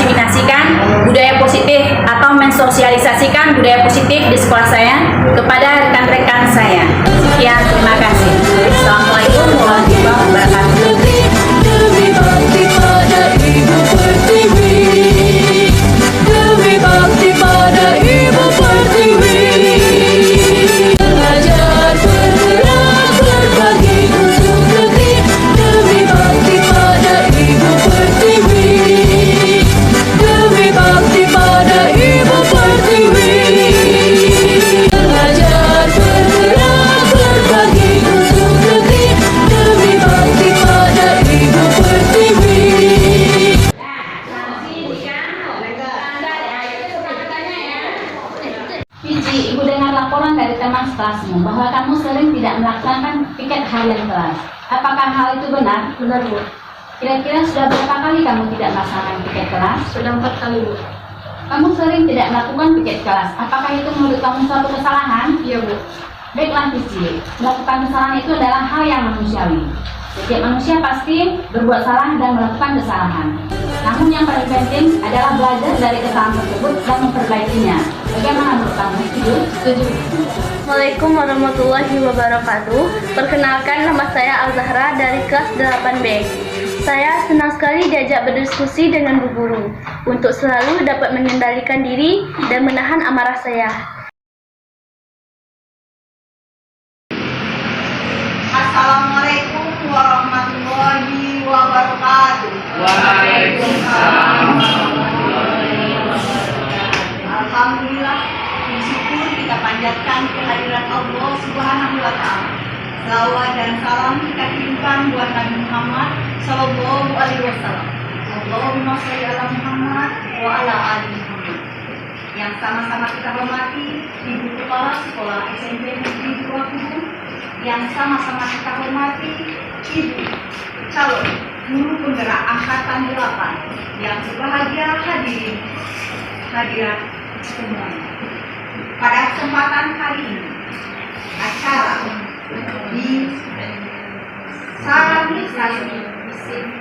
mendiseminasikan budaya positif atau mensosialisasikan budaya positif di sekolah saya kepada rekan-rekan saya. Sekian, terima kasih. Assalamualaikum warahmatullahi wabarakatuh. Demi bakti pada Ibu Pertiwi, demi bakti pada Ibu Pertiwi, belajar bergerak berbagi untuk negeri. Demi bakti pada Ibu Pertiwi, demi bakti pada Ibu Pertiwi, belajar bergerak berbagi untuk negeri. Demi bakti pada Ibu Pertiwi. Pici, Ibu dengar laporan dari teman sekelasmu bahwa kamu sering tidak melaksanakan piket harian kelas. Apakah hal itu benar? Benar, Bu. Kira-kira sudah berapa kali kamu tidak melaksanakan piket kelas? Sudah 4 kali, Bu. Kamu sering tidak melakukan piket kelas. Apakah itu menurut kamu suatu kesalahan? Iya, Bu. Baiklah, Pici. Melakukan kesalahan itu adalah hal yang manusiawi. Setiap manusia pasti berbuat salah dan melakukan kesalahan. Namun yang paling penting adalah belajar dari kesalahan tersebut dan memperbaikinya. Bagaimana menurut kamu? Setuju. Assalamualaikum warahmatullahi wabarakatuh. Perkenalkan, nama saya Al-Zahra dari kelas 8B. Saya senang sekali diajak berdiskusi dengan Bu Guru untuk selalu dapat mengendalikan diri dan menahan amarah saya. Assalamualaikum warahmatullahi wabarakatuh. Waalaikumsalam. Alhamdulillah, bersyukur kita panjatkan kehadiran Allah Subhanahu wa Ta'ala. Salawat dan salam kita kirimkan buat Nabi Muhammad Sallallahu Alaihi Wasallam. Allahumma sholli ala Muhammad wa ala ali Muhammad. Yang sama-sama kita hormati Ibu Kepala Sekolah SMP Negeri 2 Kubu, yang sama-sama kita hormati Ibu calon guru penggerak angkatan 8 yang berbahagia hadirat semuanya. Pada kesempatan kali ini, acara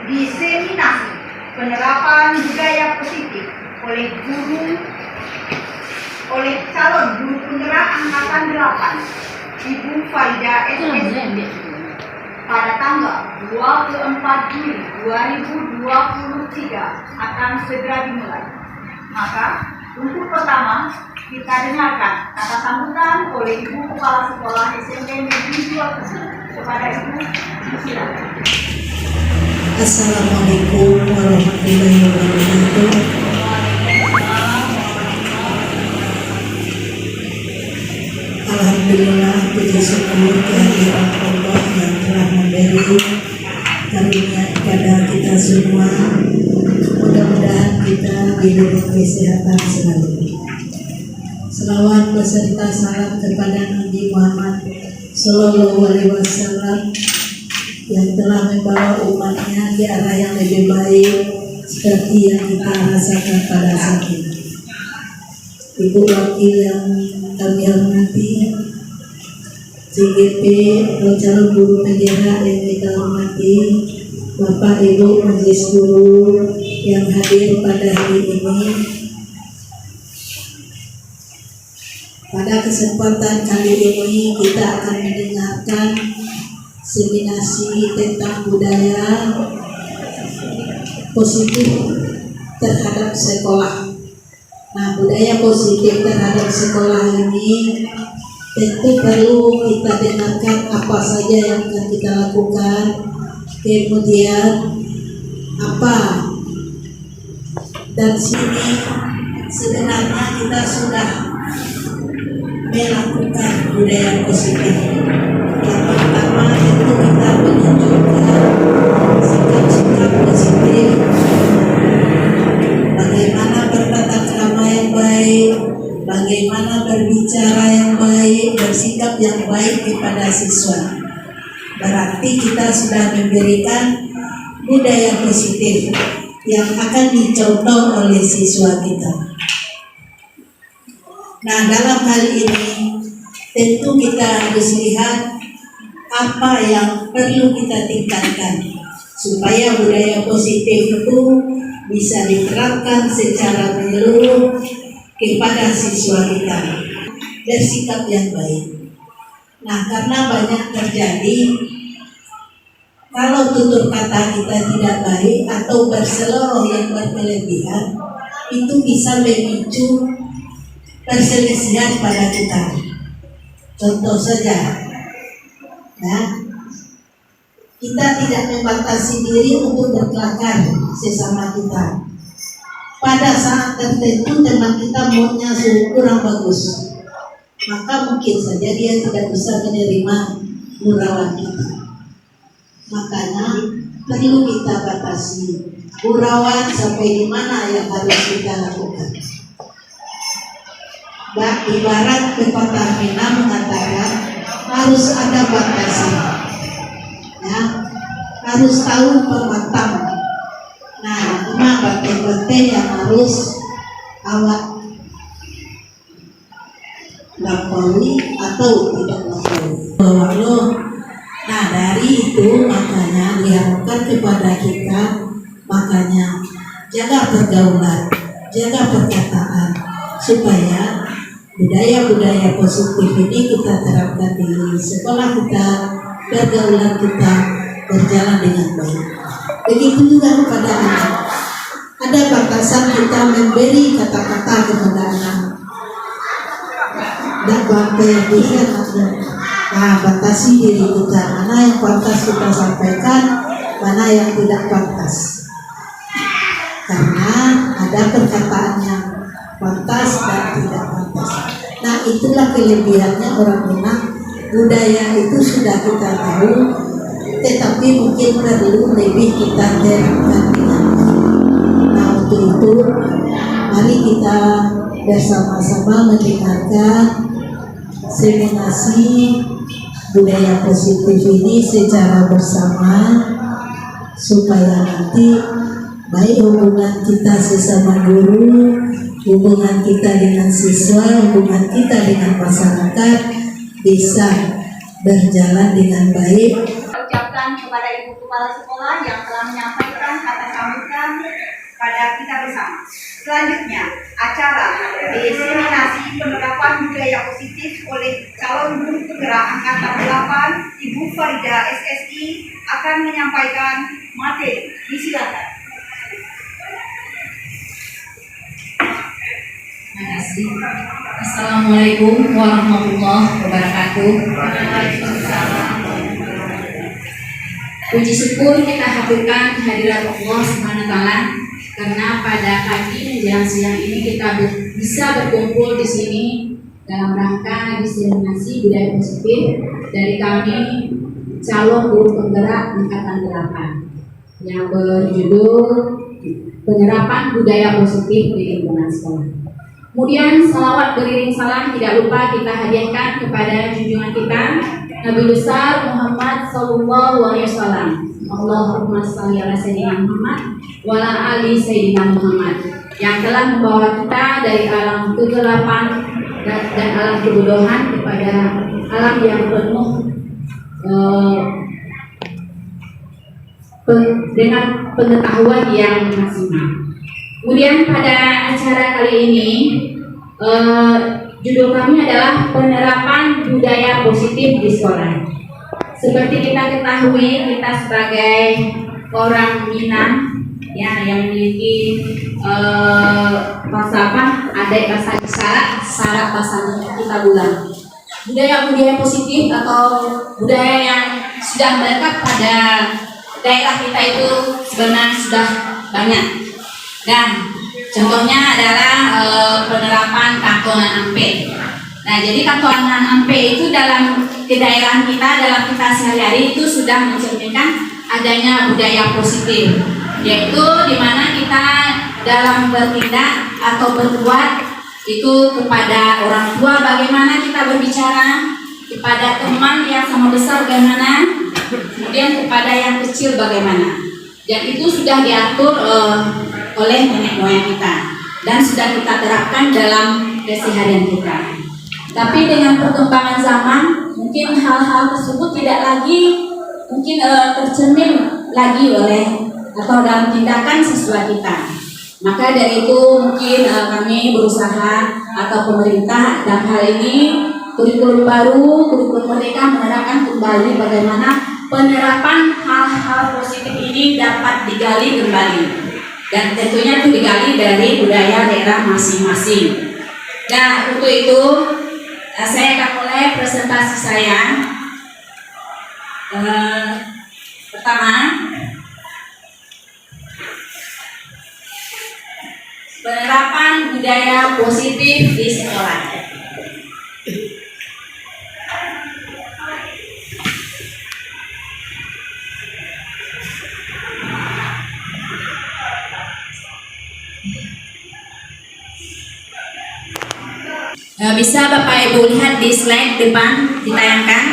diseminasi penerapan budaya positif oleh calon guru penggerak angkatan 8 Ibu Farida SSI pada tanggal 24 Juli 2023 akan segera dimulai. Maka untuk pertama kita dengarkan kata sambutan oleh Ibu Kepala Sekolah SMP Negeri 2 tersebut. Kepada Ibu, silakan. Assalamualaikum warahmatullahi wabarakatuh. Alhamdulillah, puji syukur kehadiran Allah yang telah memberi karunia kepada kita semua. Mudah-mudahan kita diberi kesehatan selalu. Selawat beserta salam kepada Nabi Muhammad Sallallahu Alaihi Wasallam yang telah membawa umatnya di arah yang lebih baik seperti yang kita rasakan pada saat ini. Ibu wakil yang kami hormati, CGP atau calon guru penggerak yang kita hormati, Bapak Ibu Majelis Guru yang hadir pada hari ini. Pada kesempatan kali ini kita akan mendengarkan seminasi tentang budaya positif terhadap sekolah. Nah, budaya positif terhadap sekolah ini tentu perlu kita dengarkan apa saja yang akan kita lakukan, kemudian apa, dan sini sebenarnya kita sudah melakukan budaya positif. Yang pertama itu kita menunjukkan sikap-sikap positif, bagaimana bertata krama yang baik, bagaimana berbicara yang baik, bersikap yang baik kepada siswa. Berarti kita sudah memberikan budaya positif yang akan dicontoh oleh siswa kita. Nah, dalam hal ini tentu kita harus lihat apa yang perlu kita tingkatkan supaya budaya positif itu bisa diterapkan secara menyeluruh kepada siswa kita. Bersikap yang baik. Nah, karena banyak terjadi kalau tutur kata kita tidak baik atau berseloroh yang berlebihan, itu bisa memicu perselisihan pada kita. Contoh saja, ya, kita tidak membatasi diri untuk berkelakar sesama kita. Pada saat tertentu teman kita moodnya kurang bagus, maka mungkin saja dia tidak bisa menerima gurauan kita. Makanya perlu kita batasi gurauan sampai di mana yang harus kita lakukan. Dan ibarat pepatah Mina mengatakan harus ada batasan, ya, harus tahu pematang. Nah, lima bate-bate yang harus awak lampaui atau tidak lampaui. Nah, dari itu makanya diharapkan kepada kita, makanya jaga pergaulan, jaga perkataan, supaya budaya-budaya positif ini kita terapkan di sekolah kita, pergaulan kita berjalan dengan baik. Begitu juga kepada anak. Ada batasan kita memberi kata-kata kepada anak. Dan apa yang bisa nah, batasi diri kita, mana yang pantas kita sampaikan, mana yang tidak pantas. Karena ada perkataan yang pantas dan tidak pantas. Nah, itulah kelebihannya orang Minang. Budaya itu sudah kita tahu, tetapi mungkin perlu lebih kita terapkan dengan baik. Nah, untuk itu mari kita bersama-sama mendengarkan seminasi budaya positif ini secara bersama, supaya nanti baik hubungan kita sesama guru, hubungan kita dengan siswa, hubungan kita dengan masyarakat bisa berjalan dengan baik. Ucapkan kepada Ibu Kepala Sekolah yang telah menyampaikan kata sambutan pada kita bersama. Selanjutnya, acara diseminasi penerapan budaya positif oleh calon guru penggerak angkatan 8 Ibu Farida SSI akan menyampaikan materi. Disilakan. Terima kasih. Assalamualaikum warahmatullahi wabarakatuh. Puji syukur kita haturkan kehadiran Allah Subhanahu wa taala karena pada pagi menjelang siang ini kita bisa berkumpul di sini dalam rangka diseminasi budaya positif dari kami calon guru penggerak angkatan 8 yang berjudul penerapan budaya positif di lingkungan sekolah. Kemudian salawat beriring salam tidak lupa kita hadiahkan kepada junjungan kita Nabi besar Muhammad Sallallahu Alaihi Wasallam. Allahumma shalli ala sayyidina Muhammad wa ala ali sayyidina Muhammad yang telah membawa kita dari alam kegelapan dan alam kebodohan kepada alam yang penuh dengan pengetahuan yang maksimal. Kemudian pada acara kali ini judul kami adalah penerapan budaya positif di sekolah. Seperti kita ketahui, kita sebagai orang Minang ya yang memiliki falsafah, ada bahasa syarat bahasa kita bulan. Budaya-budaya positif atau budaya yang sudah melekat pada daerah kita itu sebenarnya sudah banyak. Dan contohnya adalah penerapan kantongan ampe. Nah, jadi kantongan ampe itu dalam daerah kita, dalam kita sehari-hari itu sudah mencerminkan adanya budaya positif, yaitu di mana kita dalam bertindak atau berbuat itu kepada orang tua bagaimana kita berbicara, kepada teman yang sama besar bagaimana, kemudian kepada yang kecil bagaimana. Dan itu sudah diatur oleh nenek moyang kita dan sudah kita terapkan dalam keseharian kita. Tapi dengan perkembangan zaman, mungkin hal-hal tersebut tidak lagi mungkin tercermin lagi oleh atau dalam tindakan siswa kita. Maka dari itu mungkin kami berusaha atau pemerintah dalam hal ini kurikulum baru, kurikulum merdeka menerapkan kembali bagaimana penerapan hal-hal positif ini dapat digali kembali. Dan tentunya itu digali dari budaya daerah masing-masing. Nah, untuk itu saya akan mulai presentasi saya. Pertama, penerapan budaya positif di sekolah. Bisa Bapak Ibu lihat di slide depan ditayangkan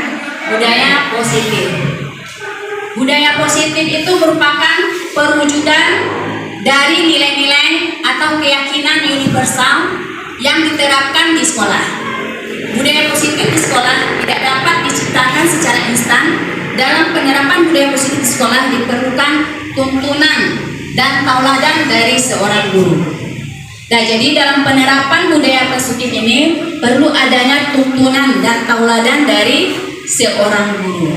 budaya positif. Budaya positif itu merupakan perwujudan dari nilai-nilai atau keyakinan universal yang diterapkan di sekolah. Budaya positif di sekolah tidak dapat diciptakan secara instan. Dalam penerapan budaya positif di sekolah diperlukan tuntunan dan tauladan dari seorang guru. Nah, jadi dalam penerapan budaya positif ini perlu adanya tuntunan dan tauladan dari seorang guru.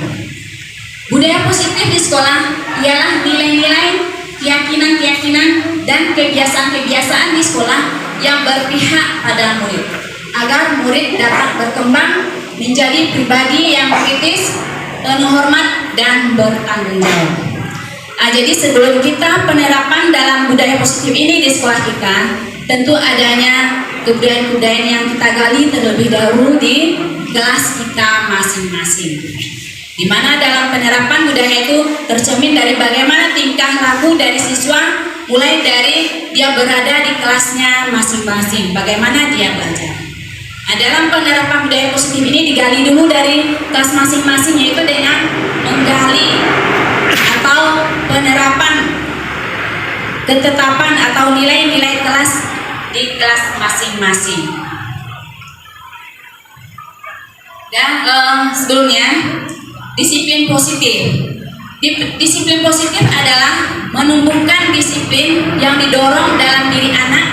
Budaya positif di sekolah ialah nilai-nilai, keyakinan-keyakinan, dan kebiasaan-kebiasaan di sekolah yang berpihak pada murid, agar murid dapat berkembang menjadi pribadi yang kritis, penuh hormat, dan bertanggung jawab. Jadi sebelum kita penerapan dalam budaya positif ini di sekolah kita, tentu adanya kebudayaan-kebudayaan yang kita gali terlebih dahulu di kelas kita masing-masing. Di mana dalam penerapan budaya itu tercermin dari bagaimana tingkah laku dari siswa, mulai dari dia berada di kelasnya masing-masing, bagaimana dia belajar. Nah, dalam penerapan budaya positif ini digali dulu dari kelas masing-masing, yaitu dengan menggali atau penerapan ketetapan atau nilai-nilai kelas di kelas masing-masing. Dan sebelumnya disiplin positif. Disiplin positif adalah menumbuhkan disiplin yang didorong dalam diri anak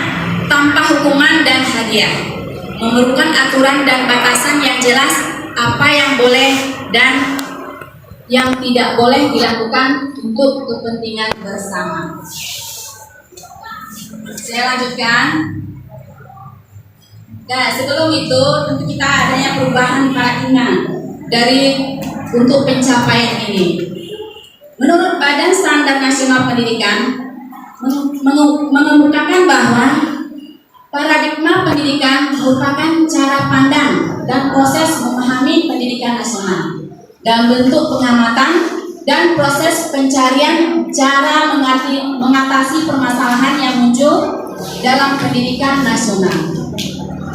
tanpa hukuman dan hadiah, memerlukan aturan dan batasan yang jelas apa yang boleh dan yang tidak boleh dilakukan untuk kepentingan bersama. Saya lanjutkan. Nah, sebelum itu tentu kita adanya perubahan paradigma dari untuk pencapaian ini. Menurut Badan Standar Nasional Pendidikan mengemukakan bahwa paradigma pendidikan merupakan cara pandang dan proses memahami pendidikan nasional dalam bentuk pengamatan dan proses pencarian cara mengatasi permasalahan yang muncul dalam pendidikan nasional.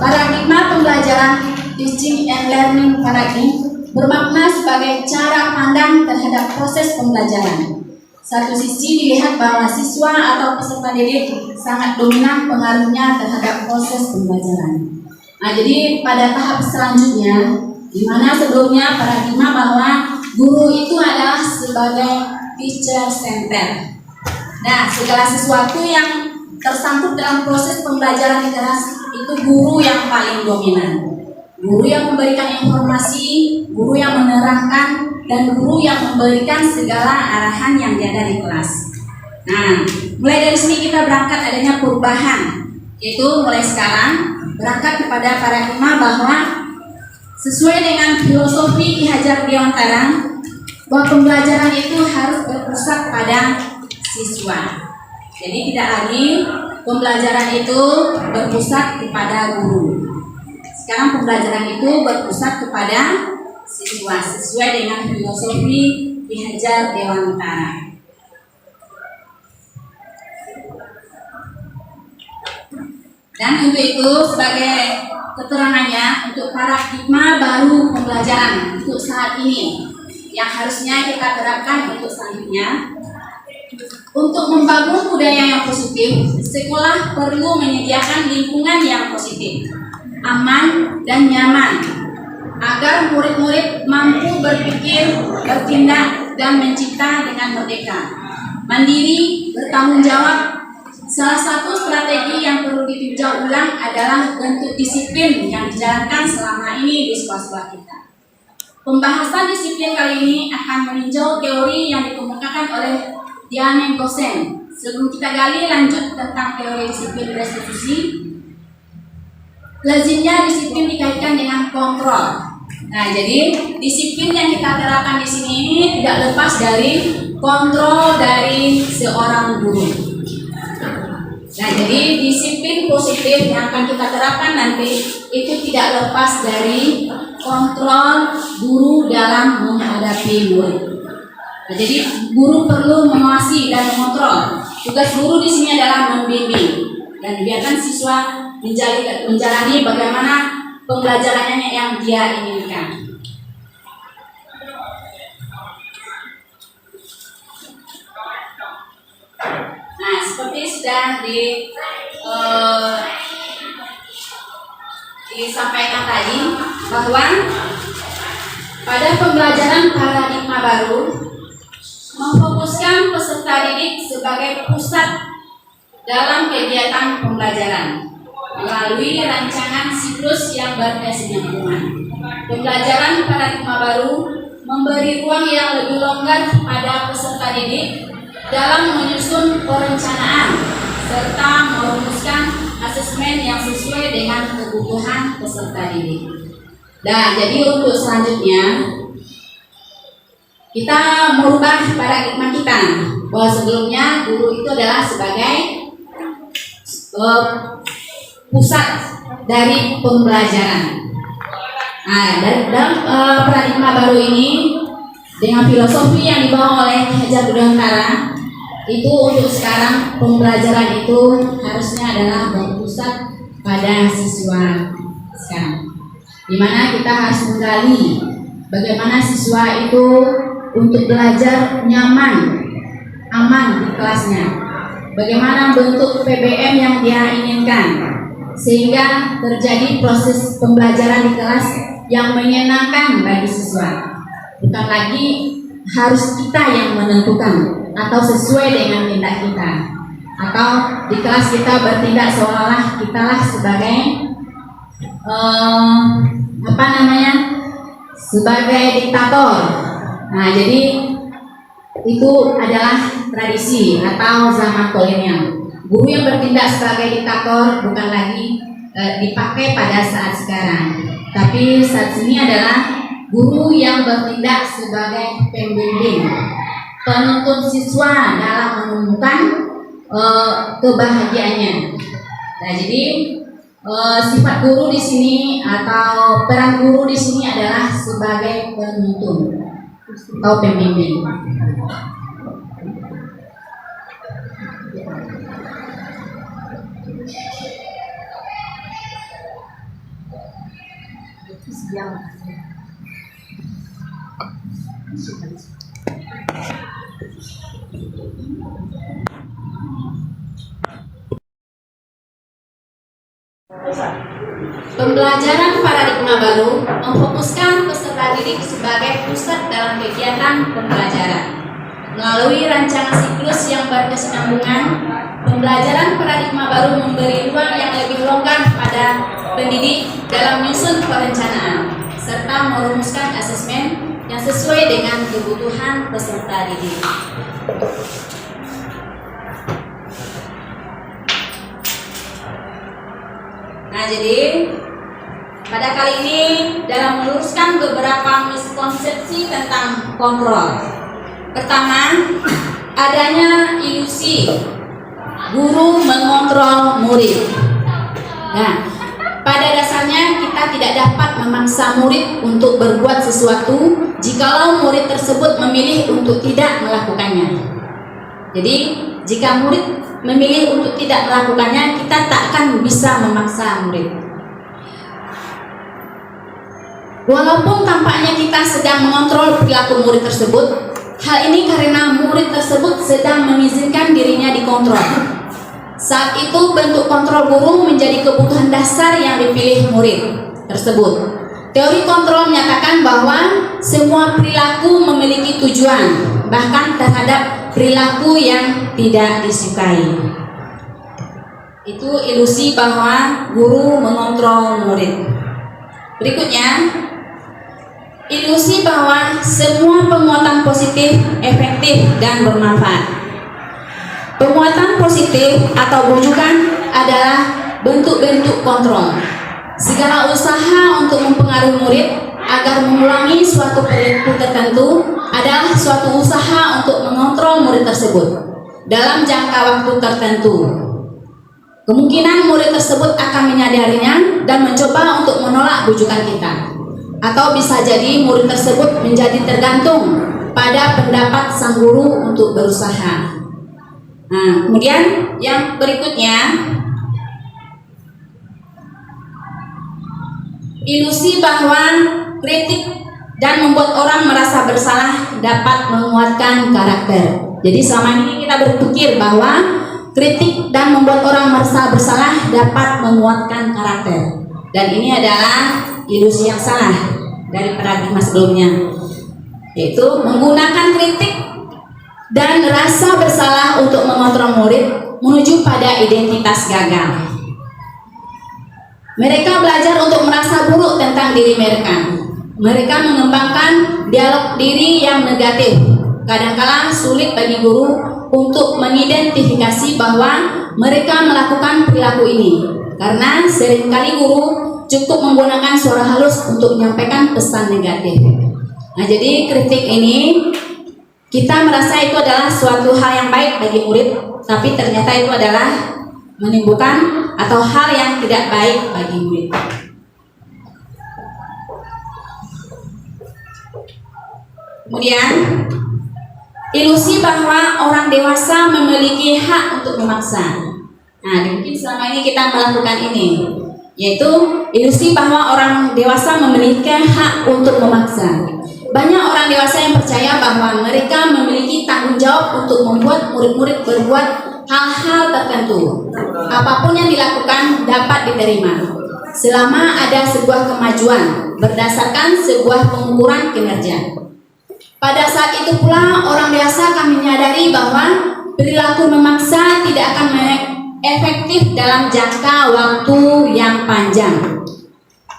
Paradigma pembelajaran teaching and learning paradigm bermakna sebagai cara pandang terhadap proses pembelajaran. Satu sisi dilihat bahwa siswa atau peserta didik sangat dominan pengaruhnya terhadap proses pembelajaran. Nah, jadi pada tahap selanjutnya, di mana sebelumnya paradigma bahwa guru itu adalah sebagai teacher center. Nah, segala sesuatu yang tersangkut dalam proses pembelajaran di kelas itu guru yang paling dominan. Guru yang memberikan informasi, guru yang menerangkan, dan guru yang memberikan segala arahan yang ada di kelas. Nah, mulai dari sini kita berangkat adanya perubahan, yaitu mulai sekarang berangkat kepada paradigma bahwa sesuai dengan filosofi Ki Hajar Dewantara, bahwa pembelajaran itu harus berpusat pada siswa. Jadi tidak lagi pembelajaran itu berpusat kepada guru. Sekarang pembelajaran itu berpusat kepada siswa sesuai dengan filosofi Ki Hajar Dewantara. Dan untuk itu sebagai keterangannya untuk paradigma baru pembelajaran untuk saat ini yang harusnya kita terapkan untuk selanjutnya. Untuk membangun budaya yang positif, sekolah perlu menyediakan lingkungan yang positif, aman dan nyaman, agar murid-murid mampu berpikir, bertindak, dan mencipta dengan merdeka. Mandiri, bertanggung jawab. Salah satu strategi yang perlu ditinjau ulang adalah bentuk disiplin yang dijalankan selama ini di sekolah-sekolah kita. Pembahasan disiplin kali ini akan meninjau teori yang dikemukakan oleh Diane Gosen. Sebelum kita gali lanjut tentang teori disiplin restitusi, lazimnya disiplin dikaitkan dengan kontrol. Nah, jadi disiplin yang kita terapkan di sini tidak lepas dari kontrol dari seorang guru. Nah, jadi disiplin positif yang akan kita terapkan nanti itu tidak lepas dari kontrol guru dalam menghadapi murid. Nah, jadi guru perlu mengawasi dan mengontrol. Tugas guru di sini adalah membimbing dan biarkan siswa menjalani bagaimana pembelajarannya yang dia inginkan. Nah, seperti sudah disampaikan tadi bahwa pada pembelajaran paradigma baru memfokuskan peserta didik sebagai pusat dalam kegiatan pembelajaran melalui rancangan siklus yang berkesinambungan. Pembelajaran paradigma baru memberi ruang yang lebih longgar pada peserta didik dalam menyusun perencanaan serta merumuskan asesmen yang sesuai dengan kebutuhan peserta didik. Nah, jadi untuk selanjutnya kita merubah paradigma kita bahwa sebelumnya guru itu adalah sebagai pusat dari pembelajaran. Nah, dalam paradigma baru ini dengan filosofi yang dibawa oleh Hajar Budantara itu untuk sekarang pembelajaran itu harusnya adalah berpusat pada siswa sekarang, dimana kita harus menggali bagaimana siswa itu untuk belajar nyaman, aman di kelasnya, bagaimana bentuk PBM yang dia inginkan, sehingga terjadi proses pembelajaran di kelas yang menyenangkan bagi siswa. Bukan lagi harus kita yang menentukan atau sesuai dengan tindak kita, atau di kelas kita bertindak seolah-olah kitalah sebagai sebagai diktator. Nah, jadi itu adalah tradisi atau zaman kolonial. Guru yang bertindak sebagai diktator bukan lagi dipakai pada saat sekarang, tapi saat ini adalah guru yang bertindak sebagai pembimbing, penuntun siswa dalam menemukan kebahagiaannya. Nah, jadi sifat guru di sini atau peran guru di sini adalah sebagai penuntun atau pembimbing. Pembelajaran paradigma baru memfokuskan peserta didik sebagai pusat dalam kegiatan pembelajaran. Melalui rancangan siklus yang berkesinambungan, pembelajaran paradigma baru memberi ruang yang lebih longgar pada pendidik dalam menyusun perencanaan, serta merumuskan asesmen yang sesuai dengan kebutuhan peserta didik. Nah, jadi pada kali ini dalam meluruskan beberapa miskonsepsi tentang kontrol. Pertama, adanya ilusi guru mengontrol murid. Nah, pada dasarnya kita tidak dapat memaksa murid untuk berbuat sesuatu jikalau murid tersebut memilih untuk tidak melakukannya. Jadi, jika murid memilih untuk tidak melakukannya, kita tak akan bisa memaksa murid. Walaupun tampaknya kita sedang mengontrol perilaku murid tersebut, hal ini karena murid tersebut sedang mengizinkan dirinya dikontrol. Saat itu bentuk kontrol guru menjadi kebutuhan dasar yang dipilih murid tersebut. Teori kontrol menyatakan bahwa semua perilaku memiliki tujuan, bahkan terhadap perilaku yang tidak disukai. Itu ilusi bahwa guru mengontrol murid. Berikutnya, ilusi bahwa semua penguatan positif efektif dan bermanfaat. Penguatan positif atau bujukan adalah bentuk-bentuk kontrol. Segala usaha untuk mempengaruhi murid agar mengulangi suatu perilaku tertentu adalah suatu usaha untuk mengontrol murid tersebut dalam jangka waktu tertentu. Kemungkinan murid tersebut akan menyadarinya dan mencoba untuk menolak bujukan kita. Atau bisa jadi murid tersebut menjadi tergantung pada pendapat sang guru untuk berusaha. Nah, kemudian yang berikutnya, ilusi bahwa kritik dan membuat orang merasa bersalah dapat menguatkan karakter. Jadi selama ini kita berpikir bahwa kritik dan membuat orang merasa bersalah dapat menguatkan karakter. Dan ini adalah ilusi yang salah dari paradigma sebelumnya, yaitu menggunakan kritik dan rasa bersalah untuk mengontrol murid menuju pada identitas gagal. Mereka belajar untuk merasa buruk tentang diri mereka. Mereka mengembangkan dialog diri yang negatif. Kadang-kala sulit bagi guru untuk mengidentifikasi bahwa mereka melakukan perilaku ini, karena seringkali guru cukup menggunakan suara halus untuk menyampaikan pesan negatif. Nah, jadi kritik ini kita merasa itu adalah suatu hal yang baik bagi murid, tapi ternyata itu adalah menimbulkan atau hal yang tidak baik bagi murid. Kemudian, ilusi bahwa orang dewasa memiliki hak untuk memaksa. Nah, mungkin selama ini kita melakukan ini, yaitu ilusi bahwa orang dewasa memiliki hak untuk memaksa. Banyak orang dewasa yang percaya bahwa mereka memiliki tanggung jawab untuk membuat murid-murid berbuat hal-hal tertentu. Apapun yang dilakukan dapat diterima selama ada sebuah kemajuan berdasarkan sebuah pengukuran kinerja. Pada saat itu pula orang dewasa akan menyadari bahwa perilaku memaksa tidak akan efektif dalam jangka waktu yang panjang,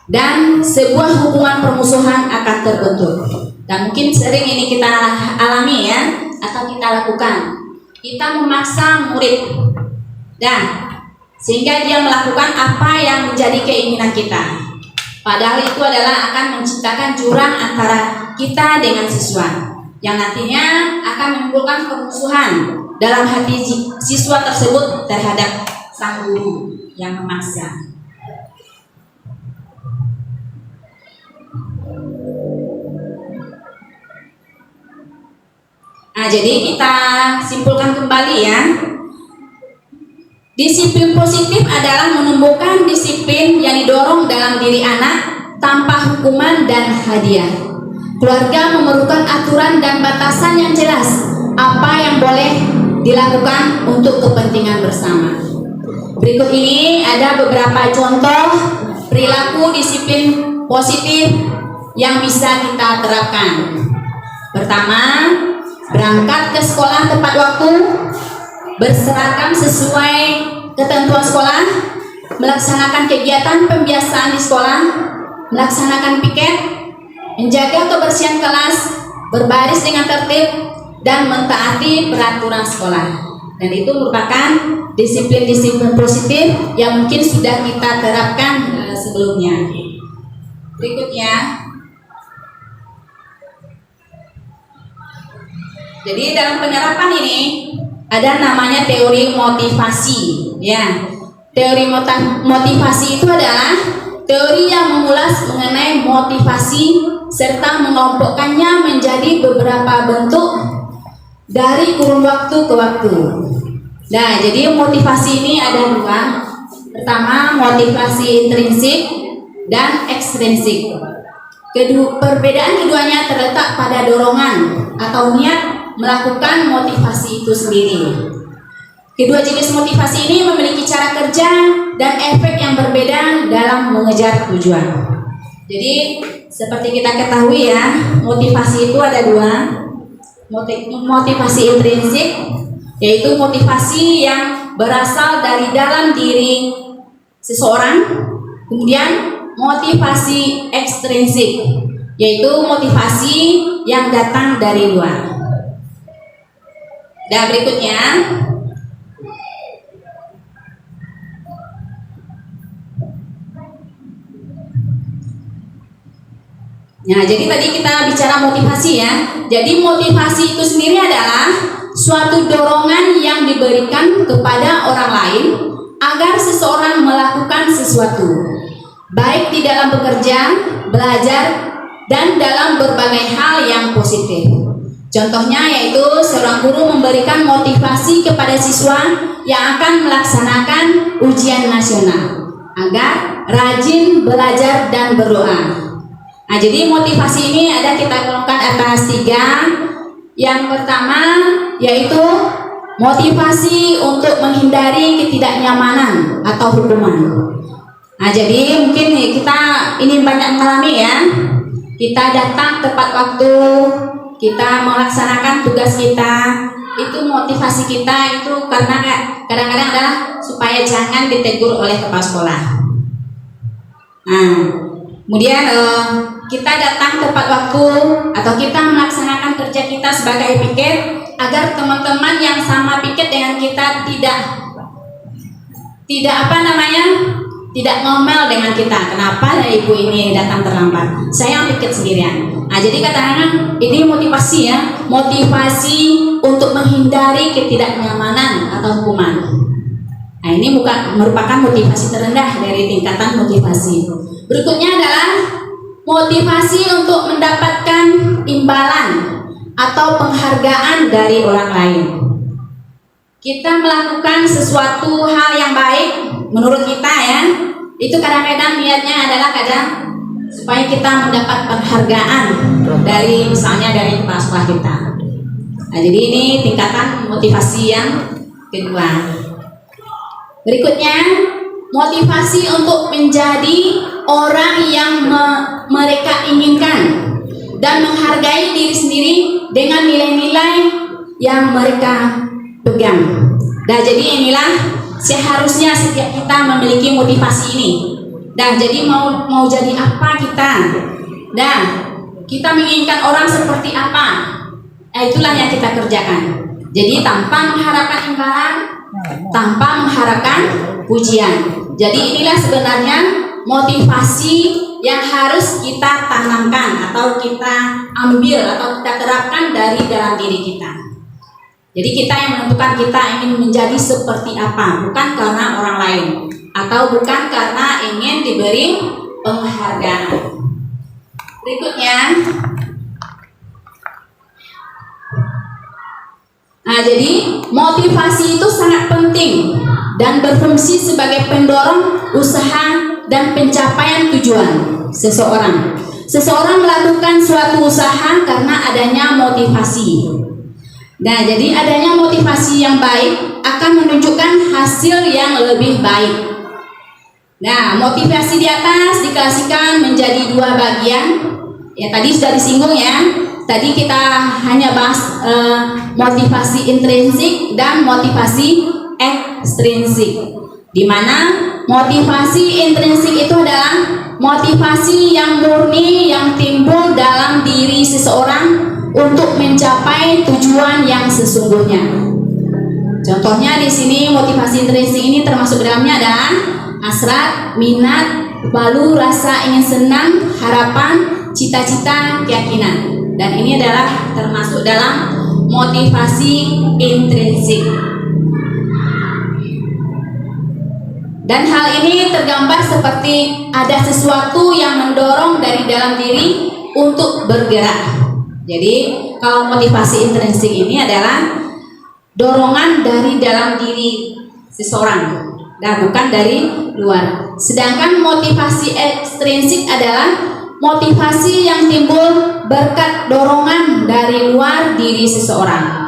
dan sebuah hubungan permusuhan akan terbentuk. Dan mungkin sering ini kita alami ya, atau kita lakukan. Kita memaksa murid, dan sehingga dia melakukan apa yang menjadi keinginan kita. Padahal itu adalah akan menciptakan jurang antara kita dengan siswa, yang nantinya akan menimbulkan permusuhan dalam hati siswa tersebut terhadap sang guru yang memaksa. Nah, jadi kita simpulkan kembali ya. Disiplin positif adalah menumbuhkan disiplin yang didorong dalam diri anak tanpa hukuman dan hadiah. Keluarga memerlukan aturan dan batasan yang jelas apa yang boleh dilakukan untuk kepentingan bersama. Berikut ini ada beberapa contoh perilaku disiplin positif yang bisa kita terapkan. Pertama, berangkat ke sekolah tepat waktu, berseragam sesuai ketentuan sekolah, melaksanakan kegiatan pembiasaan di sekolah, melaksanakan piket, menjaga kebersihan kelas, berbaris dengan tertib, dan mentaati peraturan sekolah. Dan itu merupakan disiplin-disiplin positif yang mungkin sudah kita terapkan sebelumnya. Berikutnya, jadi dalam penerapan ini ada namanya teori motivasi, ya. Teori motivasi itu adalah teori yang mengulas mengenai motivasi serta mengelompokkannya menjadi beberapa bentuk dari kurun waktu ke waktu. Nah, jadi motivasi ini ada dua. Pertama, motivasi intrinsik dan ekstrinsik. Perbedaan keduanya terletak pada dorongan atau niat melakukan motivasi itu sendiri. Kedua jenis motivasi ini memiliki cara kerja dan efek yang berbeda dalam mengejar tujuan. Jadi seperti kita ketahui ya, motivasi itu ada dua. Motivasi intrinsik, yaitu motivasi yang berasal dari dalam diri seseorang. Kemudian motivasi ekstrinsik, yaitu motivasi yang datang dari luar. Dan berikutnya, nah, jadi tadi kita bicara motivasi ya. Jadi motivasi itu sendiri adalah suatu dorongan yang diberikan kepada orang lain agar seseorang melakukan sesuatu, baik di dalam bekerja, belajar, dan dalam berbagai hal yang positif. Contohnya yaitu seorang guru memberikan motivasi kepada siswa yang akan melaksanakan ujian nasional agar rajin belajar dan berdoa. Nah, jadi motivasi ini ada kita golongkan atas 3. Yang pertama yaitu motivasi untuk menghindari ketidaknyamanan atau hukuman. Nah, jadi mungkin kita ini banyak mengalami ya. Kita datang tepat waktu, kita melaksanakan tugas kita, itu motivasi kita itu karena kadang-kadang adalah supaya jangan ditegur oleh kepala sekolah. Nah, kemudian kita datang tepat waktu atau kita melaksanakan kerja kita sebagai piket agar teman-teman yang sama piket dengan kita tidak ngomel dengan kita. Kenapa ya ibu ini datang terlambat? Saya yang piket sendirian. Nah, jadi kadang-kadang ini motivasi ya, motivasi untuk menghindari ketidaknyamanan atau hukuman. Nah, ini merupakan motivasi terendah dari tingkatan motivasi. Berikutnya adalah motivasi untuk mendapatkan imbalan atau penghargaan dari orang lain. Kita melakukan sesuatu hal yang baik menurut kita ya, itu kadang-kadang niatnya adalah supaya kita mendapat penghargaan dari misalnya dari kepala sekolah kita. Nah, jadi ini tingkatan motivasi yang kedua. Berikutnya, motivasi untuk menjadi orang yang mereka inginkan dan menghargai diri sendiri dengan nilai-nilai yang mereka pegang. Nah, jadi inilah seharusnya setiap kita memiliki motivasi ini. Dan jadi mau jadi apa kita? Dan kita menginginkan orang seperti apa? Nah, itulah yang kita kerjakan. Jadi tanpa mengharapkan imbalan, tanpa mengharapkan pujian. Jadi inilah sebenarnya motivasi yang harus kita tanamkan atau kita ambil atau kita terapkan dari dalam diri kita. Jadi kita yang menentukan kita ingin menjadi seperti apa, bukan karena orang lain atau bukan karena ingin diberi penghargaan. Berikutnya, nah jadi motivasi itu sangat penting dan berfungsi sebagai pendorong usaha dan pencapaian tujuan seseorang. Seseorang melakukan suatu usaha karena adanya motivasi. Nah, jadi adanya motivasi yang baik akan menunjukkan hasil yang lebih baik. Nah, motivasi di atas dikasihkan menjadi 2 bagian. Ya, tadi sudah disinggung ya. Tadi kita hanya bahas motivasi intrinsik dan motivasi ekstrinsik. Di mana motivasi intrinsik itu adalah motivasi yang murni yang timbul dalam diri seseorang untuk mencapai tujuan yang sesungguhnya. Contohnya di sini motivasi intrinsik ini termasuk dalamnya adalah hasrat, minat, lalu rasa ingin senang, harapan, cita-cita, keyakinan. Dan ini adalah termasuk dalam motivasi intrinsik. Dan hal ini tergambar seperti ada sesuatu yang mendorong dari dalam diri untuk bergerak. Jadi kalau motivasi intrinsik ini adalah dorongan dari dalam diri seseorang dan bukan dari luar. Sedangkan motivasi ekstrinsik adalah motivasi yang timbul berkat dorongan dari luar diri seseorang.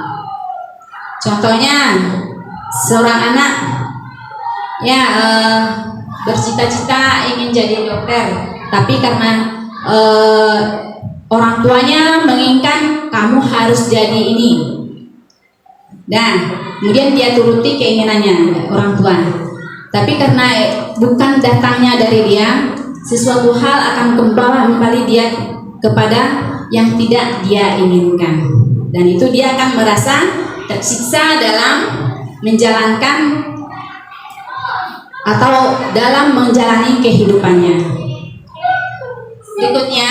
Contohnya seorang anak ya bercita-cita ingin jadi dokter, tapi karena orang tuanya menginginkan kamu harus jadi ini. Dan kemudian dia turuti keinginannya orang tua. Tapi karena bukan datangnya dari dia, sesuatu hal akan kembali dia kepada yang tidak dia inginkan. Dan itu dia akan merasa tersiksa dalam menjalankan atau dalam menjalani kehidupannya. Berikutnya,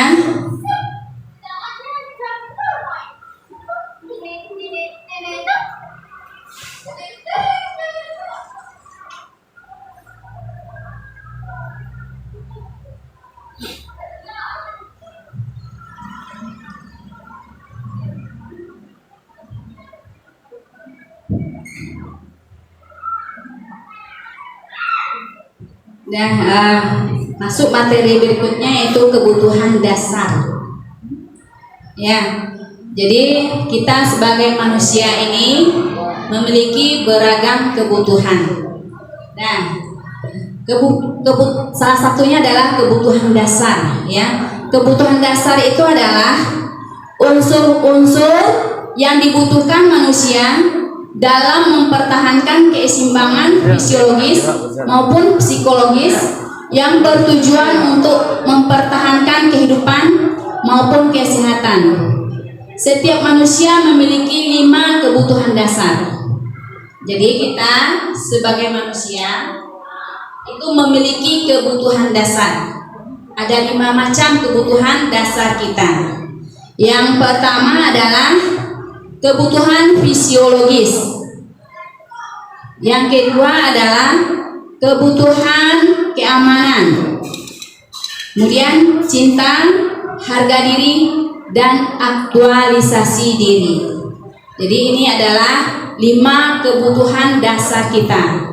dan masuk materi berikutnya yaitu kebutuhan dasar. Ya, jadi kita sebagai manusia ini memiliki beragam kebutuhan. Nah, salah satunya adalah kebutuhan dasar. Ya, kebutuhan dasar itu adalah unsur-unsur yang dibutuhkan manusia dalam mempertahankan keseimbangan fisiologis maupun psikologis yang bertujuan untuk mempertahankan kehidupan maupun kesehatan. Setiap manusia memiliki 5 kebutuhan dasar. Jadi kita sebagai manusia itu memiliki kebutuhan dasar. Ada 5 macam kebutuhan dasar kita. Yang pertama adalah kebutuhan fisiologis. Yang kedua adalah kebutuhan keamanan. Kemudian cinta, harga diri, dan aktualisasi diri. Jadi ini adalah 5 kebutuhan dasar kita.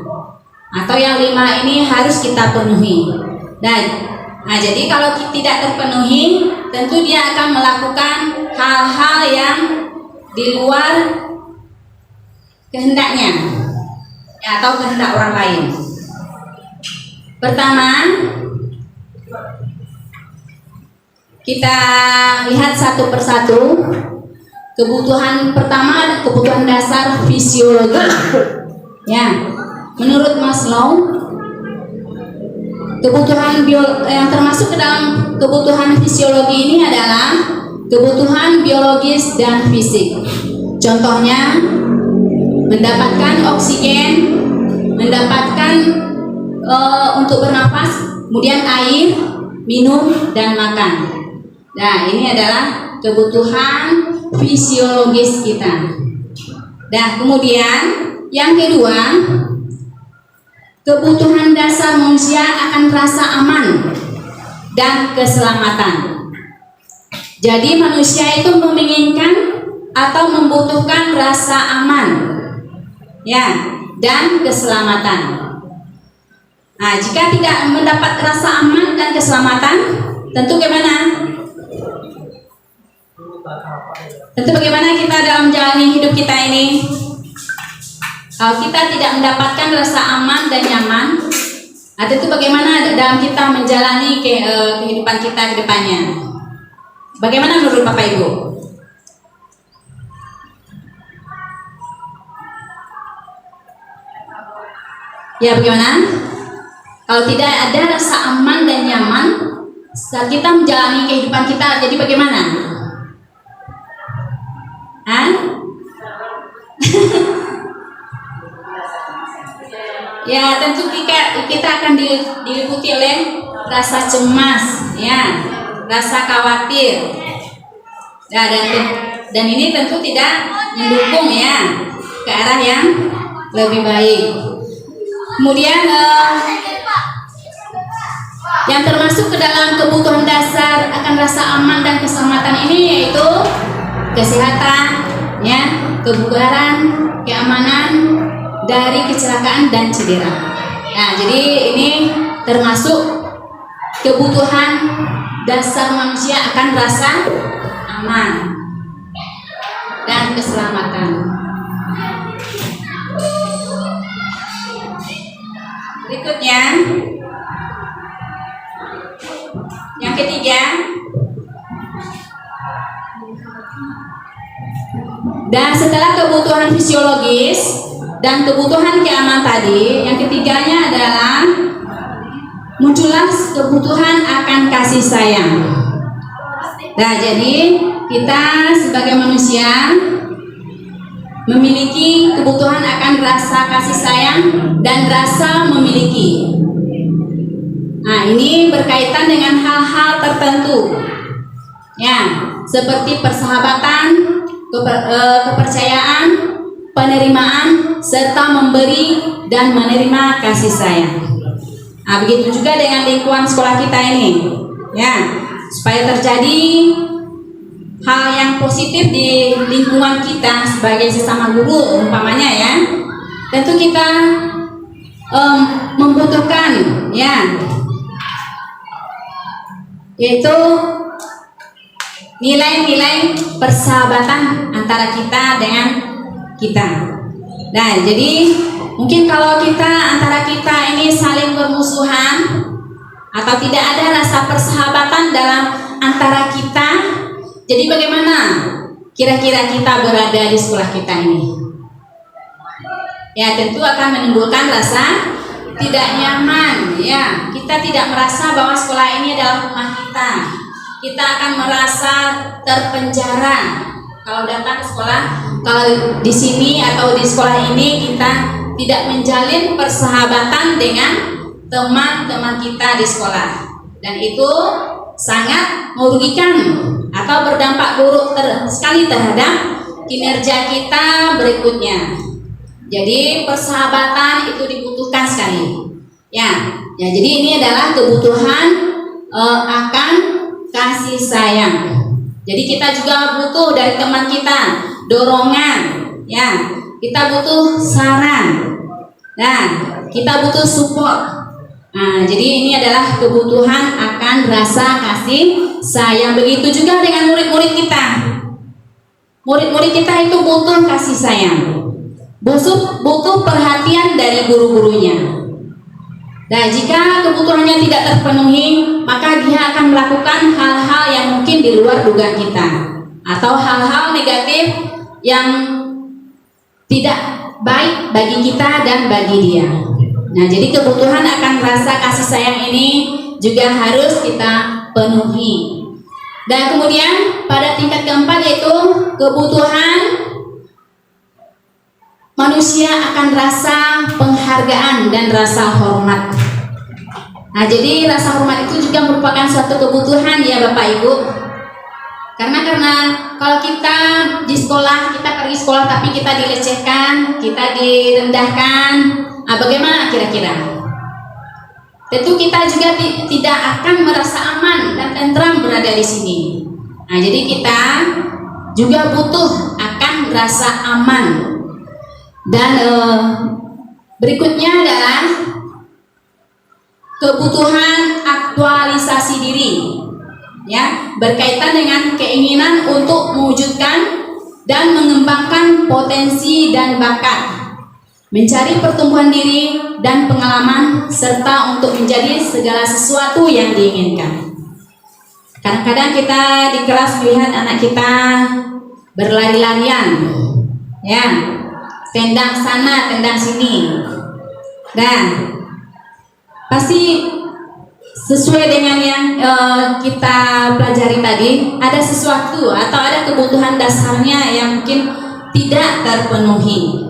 Atau yang 5 ini harus kita penuhi. Nah, jadi kalau tidak terpenuhi, tentu dia akan melakukan hal-hal yang di luar kehendaknya ya, atau kehendak orang lain. Pertama, kita lihat satu persatu. Kebutuhan pertama, kebutuhan dasar fisiologi. Ya, menurut Maslow, kebutuhan yang termasuk ke dalam kebutuhan fisiologi ini adalah kebutuhan biologis dan fisik. Contohnya, mendapatkan oksigen, mendapatkan untuk bernapas, kemudian air, minum, dan makan. Nah, ini adalah kebutuhan fisiologis kita. Nah, kemudian yang kedua, kebutuhan dasar manusia akan rasa aman dan keselamatan. Jadi manusia itu menginginkan atau membutuhkan rasa aman, ya, dan keselamatan. Nah, jika tidak mendapat rasa aman dan keselamatan, tentu bagaimana? Tentu bagaimana kita dalam menjalani hidup kita ini? Kalau kita tidak mendapatkan rasa aman dan nyaman, nah, tentu bagaimana dalam kita menjalani kehidupan kita ke depannya? Bagaimana menurut Bapak Ibu? Ya, bagaimana? Kalau tidak ada rasa aman dan nyaman saat kita menjalani kehidupan kita, jadi bagaimana? Hah? Ya, tentu kita akan diliputi oleh rasa cemas, ya, rasa khawatir. Ya, dan ini tentu tidak mendukung ya ke arah yang lebih baik. Kemudian yang termasuk ke dalam kebutuhan dasar akan rasa aman dan keselamatan ini yaitu kesehatan, ya, kebugaran, keamanan dari kecelakaan dan cedera. Nah, jadi ini termasuk kebutuhan dasar manusia akan rasa aman dan keselamatan. Berikutnya, yang ketiga, Dan setelah kebutuhan fisiologis dan kebutuhan keamanan tadi, yang ketiganya adalah muncullah kebutuhan akan kasih sayang. Nah, jadi kita sebagai manusia memiliki kebutuhan akan rasa kasih sayang dan rasa memiliki. Nah, ini berkaitan dengan hal-hal tertentu, ya, seperti persahabatan, kepercayaan, penerimaan, serta memberi dan menerima kasih sayang. Nah, begitu juga dengan lingkungan sekolah kita ini, ya, supaya terjadi hal yang positif di lingkungan kita sebagai sesama guru, umpamanya ya, tentu kita membutuhkan, ya, yaitu nilai-nilai persahabatan antara kita dengan kita. Nah, jadi mungkin kalau antara kita ini saling bermusuhan atau tidak ada rasa persahabatan dalam antara kita, jadi bagaimana kira-kira kita berada di sekolah kita ini? Ya, tentu akan menimbulkan rasa tidak nyaman, ya. Kita tidak merasa bahwa sekolah ini adalah rumah kita. Kita akan merasa terpenjara kalau datang ke sekolah. Kalau di sini atau di sekolah ini kita tidak menjalin persahabatan dengan teman-teman kita di sekolah, dan itu sangat merugikan atau berdampak buruk sekali terhadap kinerja kita berikutnya. Jadi persahabatan itu dibutuhkan sekali, ya. Jadi ini adalah kebutuhan akan kasih sayang. Jadi kita juga butuh dari teman kita dorongan, ya. Kita butuh saran, nah, kita butuh support. Nah, jadi ini adalah kebutuhan akan rasa kasih sayang. Begitu juga dengan murid-murid kita. Murid-murid kita itu butuh kasih sayang, butuh perhatian dari guru-gurunya. Nah, jika kebutuhannya tidak terpenuhi, maka dia akan melakukan hal-hal yang mungkin di luar dugaan kita, atau hal-hal negatif yang tidak baik bagi kita dan bagi dia. Nah, jadi kebutuhan akan rasa kasih sayang ini juga harus kita penuhi. Dan kemudian pada tingkat keempat yaitu kebutuhan manusia akan rasa penghargaan dan rasa hormat. Nah, jadi rasa hormat itu juga merupakan suatu kebutuhan, ya Bapak Ibu. Karena kalau kita di sekolah, kita pergi sekolah tapi kita dilecehkan, kita direndahkan, nah bagaimana kira-kira? Tentu kita juga tidak akan merasa aman dan tentram berada di sini. Nah, jadi kita juga butuh akan rasa aman. Dan berikutnya adalah kebutuhan aktualisasi diri, ya, berkaitan dengan keinginan untuk mewujudkan dan mengembangkan potensi dan bakat, mencari pertumbuhan diri dan pengalaman, serta untuk menjadi segala sesuatu yang diinginkan. Kadang-kadang kita di kelas melihat anak kita berlari-larian, ya, tendang sana, tendang sini. Dan pasti sesuai dengan yang kita pelajari tadi, ada sesuatu atau ada kebutuhan dasarnya yang mungkin tidak terpenuhi.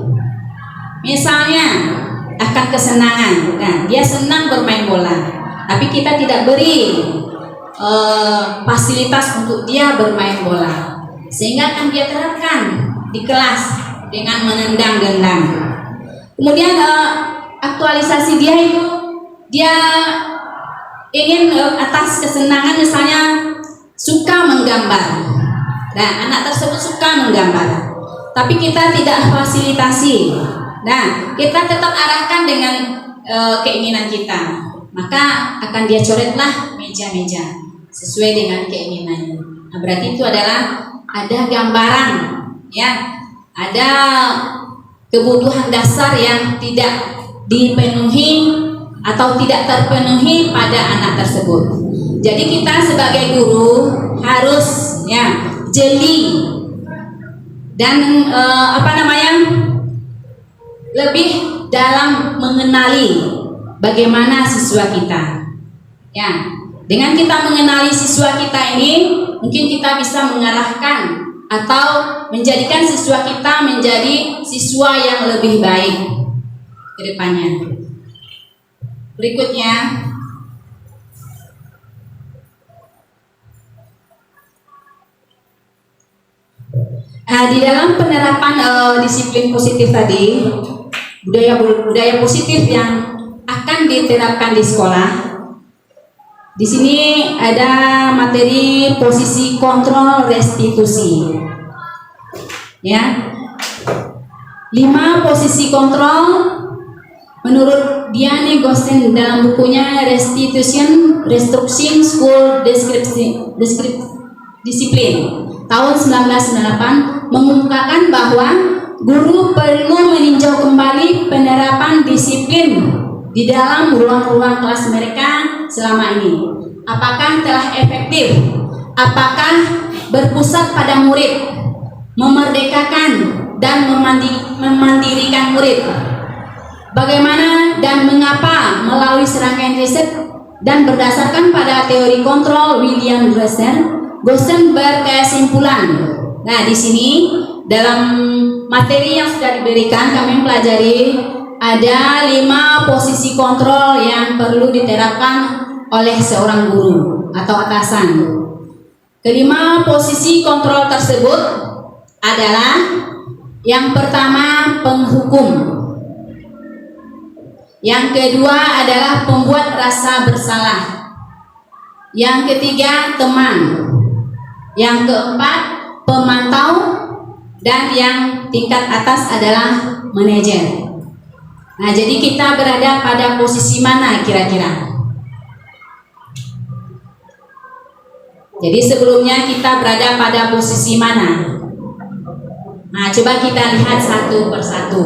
Misalnya akan kesenangan, nah, dia senang bermain bola, tapi kita tidak beri fasilitas untuk dia bermain bola, sehingga akan dia terapkan di kelas dengan menendang-dendang. Kemudian aktualisasi dia itu dia ingin atas kesenangan, misalnya suka menggambar. Nah, anak tersebut suka menggambar, tapi kita tidak fasilitasi. Nah, kita tetap arahkan dengan keinginan kita, maka akan dia coretlah meja-meja sesuai dengan keinginannya. Nah, berarti itu adalah ada gambaran, ya, ada kebutuhan dasar yang tidak dipenuhi atau tidak terpenuhi pada anak tersebut. Jadi kita sebagai guru harus, ya, jeli dan lebih dalam mengenali bagaimana siswa kita. Ya, dengan kita mengenali siswa kita ini, mungkin kita bisa mengarahkan atau menjadikan siswa kita menjadi siswa yang lebih baik ke depannya. Berikutnya, di dalam penerapan disiplin positif tadi, budaya positif yang akan diterapkan di sekolah. Di sini ada materi posisi kontrol restitusi. Ya. 5 posisi kontrol menurut Diane Gosen dalam bukunya Restructuring School Discipline tahun 1998 mengungkapkan bahwa guru perlu meninjau kembali penerapan disiplin di dalam ruang-ruang kelas mereka selama ini. Apakah telah efektif? Apakah berpusat pada murid, memerdekakan dan memandirikan murid? Bagaimana dan mengapa melalui serangkaian riset dan berdasarkan pada teori kontrol William Gosen berkesimpulan. Nah, di sini dalam materi yang sudah diberikan kami mempelajari ada 5 posisi kontrol yang perlu diterapkan oleh seorang guru atau atasan. Kelima posisi kontrol tersebut adalah yang pertama penghukum. Yang kedua adalah pembuat rasa bersalah. Yang ketiga teman. Yang keempat pemantau, dan yang tingkat atas adalah manajer. Nah, jadi kita berada pada posisi mana kira-kira? Jadi sebelumnya kita berada pada posisi mana? Nah, coba kita lihat satu persatu.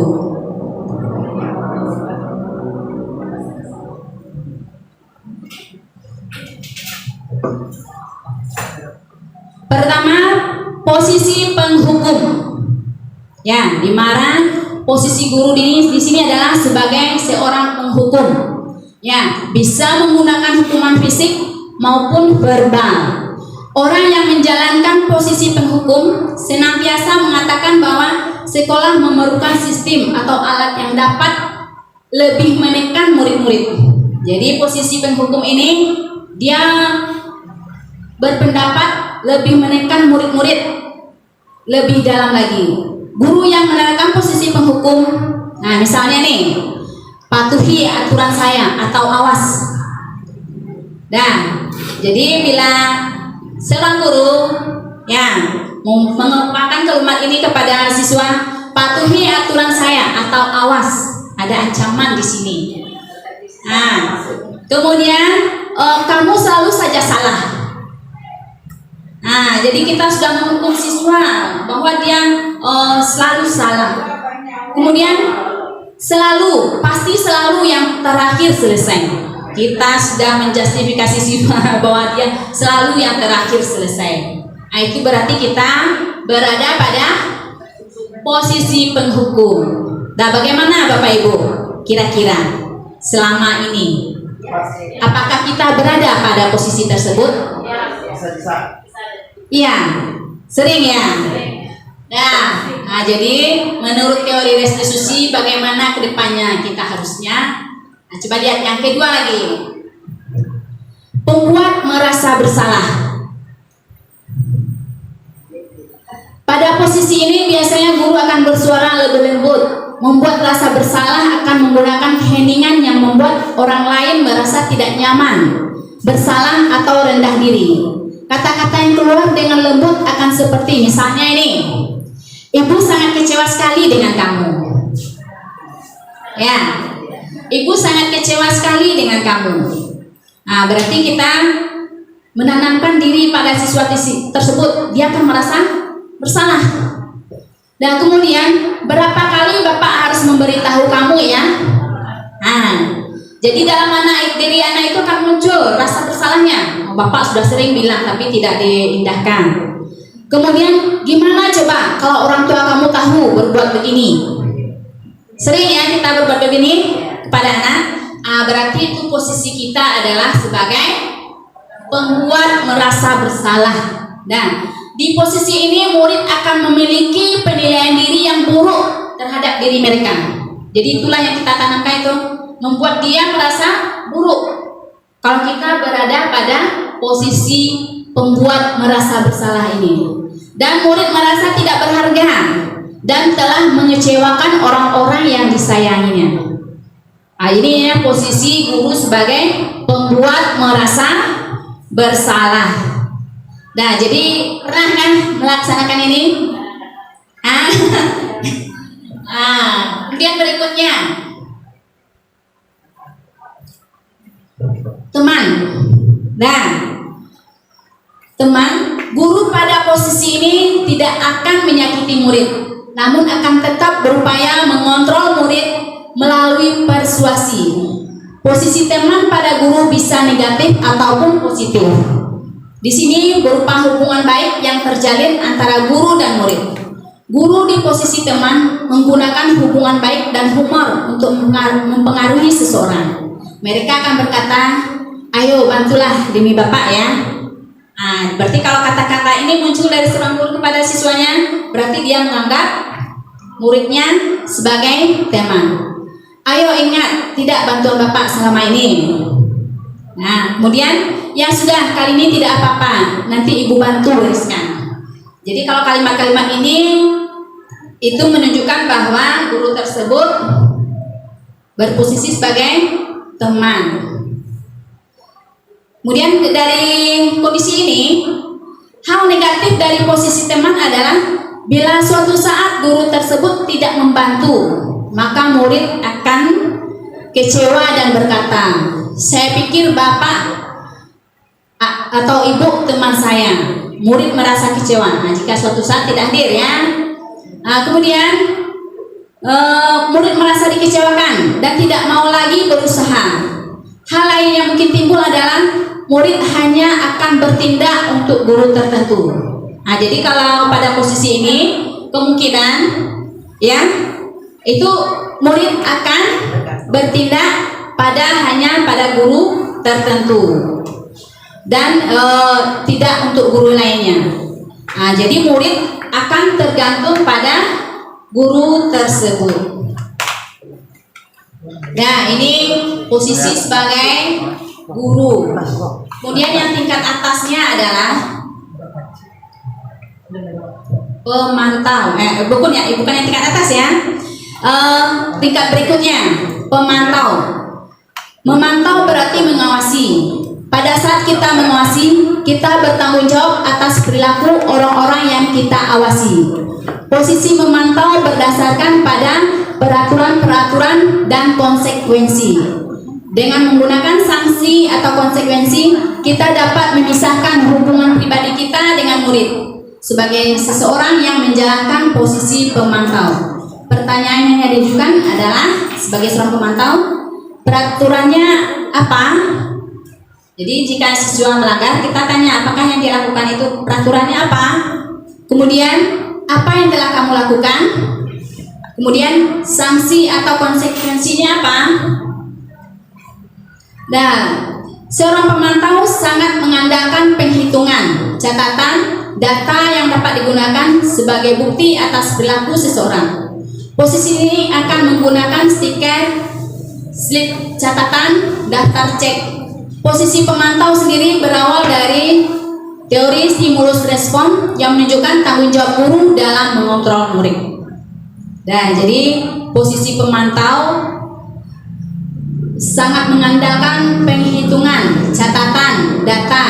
Pertama, posisi penghukum. Ya, di mana posisi guru di sini adalah sebagai seorang penghukum. Ya, bisa menggunakan hukuman fisik maupun verbal. Orang yang menjalankan posisi penghukum senantiasa mengatakan bahwa sekolah memerlukan sistem atau alat yang dapat lebih menekan murid-murid. Jadi posisi penghukum ini dia berpendapat lebih menekan murid-murid lebih dalam lagi. Guru yang menerapkan posisi penghukum, nah misalnya nih, patuhi aturan saya atau awas. Dan jadi bila seorang guru yang mengembangkan kalimat ini kepada siswa, patuhi aturan saya atau awas, ada ancaman di sini. Nah, kemudian kamu selalu saja salah. Nah, jadi kita sudah menghukum siswa bahwa dia selalu salah. Kemudian pasti selalu yang terakhir selesai. Kita sudah menjustifikasi siswa bahwa dia selalu yang terakhir selesai. Nah, itu berarti kita berada pada posisi penghukum. Nah, bagaimana Bapak Ibu? Kira-kira selama ini, apakah kita berada pada posisi tersebut? Iya, sering ya. Nah, jadi menurut teori restitusi bagaimana kedepannya kita harusnya? Nah, coba lihat yang kedua lagi. Pembuat merasa bersalah. Pada posisi ini biasanya guru akan bersuara lebih lembut. Membuat rasa bersalah akan menggunakan heningan yang membuat orang lain merasa tidak nyaman, bersalah atau rendah diri. Kata-kata yang keluar dengan lembut akan seperti misalnya ini, ibu sangat kecewa sekali dengan kamu. Ya, ibu sangat kecewa sekali dengan kamu. Nah, berarti kita menanamkan diri pada siswa tersebut, dia akan merasa bersalah. Dan kemudian berapa kali Bapak harus memberitahu kamu ya? Nah, jadi dalam diri anak itu akan muncul rasa bersalahnya. Bapak sudah sering bilang tapi tidak diindahkan. Kemudian gimana coba kalau orang tua kamu tahu berbuat begini? Sering ya kita berbuat begini kepada anak. Berarti itu posisi kita adalah sebagai pembuat merasa bersalah. Dan di posisi ini murid akan memiliki penilaian diri yang buruk terhadap diri mereka. Jadi itulah yang kita tanamkan itu, membuat dia merasa buruk kalau kita berada pada posisi pembuat merasa bersalah ini. Dan murid merasa tidak berharga dan telah mengecewakan orang-orang yang disayanginya. Ini ya posisi guru sebagai pembuat merasa bersalah. Nah, jadi pernah kan melaksanakan ini? Kemudian berikutnya, teman. Nah, teman, guru pada posisi ini tidak akan menyakiti murid, namun akan tetap berupaya mengontrol murid melalui persuasi. Posisi teman pada guru bisa negatif ataupun positif. Di sini berupa hubungan baik yang terjalin antara guru dan murid. Guru di posisi teman menggunakan hubungan baik dan humor untuk mempengaruhi seseorang. Mereka akan berkata, ayo bantulah demi Bapak ya. Berarti kalau kata-kata ini muncul dari seorang guru kepada siswanya, berarti dia menganggap muridnya sebagai teman. Ayo ingat, tidak bantuan Bapak selama ini. Nah, kemudian yang sudah kali ini tidak apa-apa, nanti Ibu bantu bereskan. Jadi kalau kalimat-kalimat ini itu menunjukkan bahwa guru tersebut berposisi sebagai teman. Kemudian dari kondisi ini, hal negatif dari posisi teman adalah bila suatu saat guru tersebut tidak membantu, maka murid akan kecewa dan berkata, saya pikir Bapak atau Ibu teman saya. Murid merasa kecewa jika suatu saat tidak hadir ya. Kemudian murid merasa dikecewakan dan tidak mau lagi berusaha. Hal lain yang mungkin timbul adalah murid hanya akan bertindak untuk guru tertentu. Jadi kalau pada posisi ini kemungkinan ya itu murid akan bertindak hanya pada guru tertentu dan tidak untuk guru lainnya. Jadi murid akan tergantung pada guru tersebut. Nah, ini posisi sebagai guru. Kemudian yang tingkat atasnya adalah pemantau. Bukan yang tingkat atas ya. Tingkat berikutnya pemantau. Memantau berarti mengawasi. Pada saat kita mengawasi, kita bertanggung jawab atas perilaku orang-orang yang kita awasi. Posisi memantau berdasarkan pada peraturan-peraturan dan konsekuensi. Dengan menggunakan sanksi atau konsekuensi, kita dapat memisahkan hubungan pribadi kita dengan murid sebagai seseorang yang menjalankan posisi pemantau. Pertanyaan yang diajukan adalah sebagai seorang pemantau, peraturannya apa? Jadi jika siswa melanggar, kita tanya apakah yang dilakukan itu peraturannya apa? Kemudian apa yang telah kamu lakukan? Kemudian sanksi atau konsekuensinya apa? Nah, seorang pemantau sangat mengandalkan penghitungan, catatan, data yang dapat digunakan sebagai bukti atas perilaku seseorang. Posisi ini akan menggunakan stiker, slip catatan, daftar cek. Posisi pemantau sendiri berawal dari teori stimulus respon yang menunjukkan tanggung jawab guru dalam mengontrol murid. Nah, jadi posisi pemantau sangat mengandalkan penghitungan, catatan, data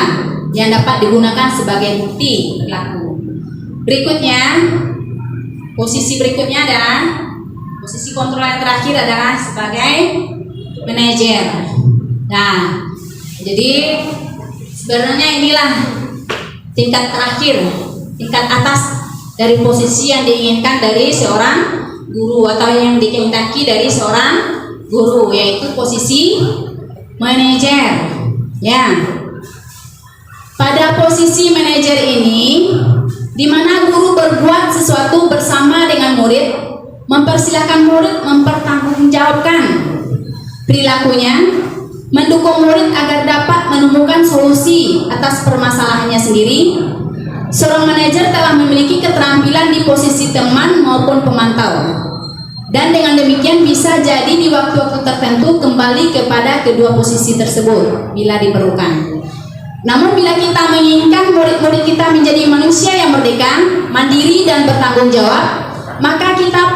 yang dapat digunakan sebagai bukti perilaku. Berikutnya, posisi berikutnya adalah posisi kontrol yang terakhir adalah sebagai manajer. Nah, jadi sebenarnya inilah tingkat terakhir, tingkat atas dari posisi yang diinginkan dari seorang guru atau yang dikehendaki dari seorang guru, yaitu posisi manajer. Ya. Pada posisi manajer ini di mana guru berbuat sesuatu bersama dengan murid, mempersilahkan murid mempertanggungjawabkan perilakunya, mendukung murid agar dapat menemukan solusi atas permasalahannya sendiri. Seorang manajer telah memiliki keterampilan di posisi teman maupun pemantau, dan dengan demikian bisa jadi di waktu-waktu tertentu kembali kepada kedua posisi tersebut bila diperlukan. Namun bila kita menginginkan murid-murid kita menjadi manusia yang merdeka, mandiri dan bertanggung jawab, maka kita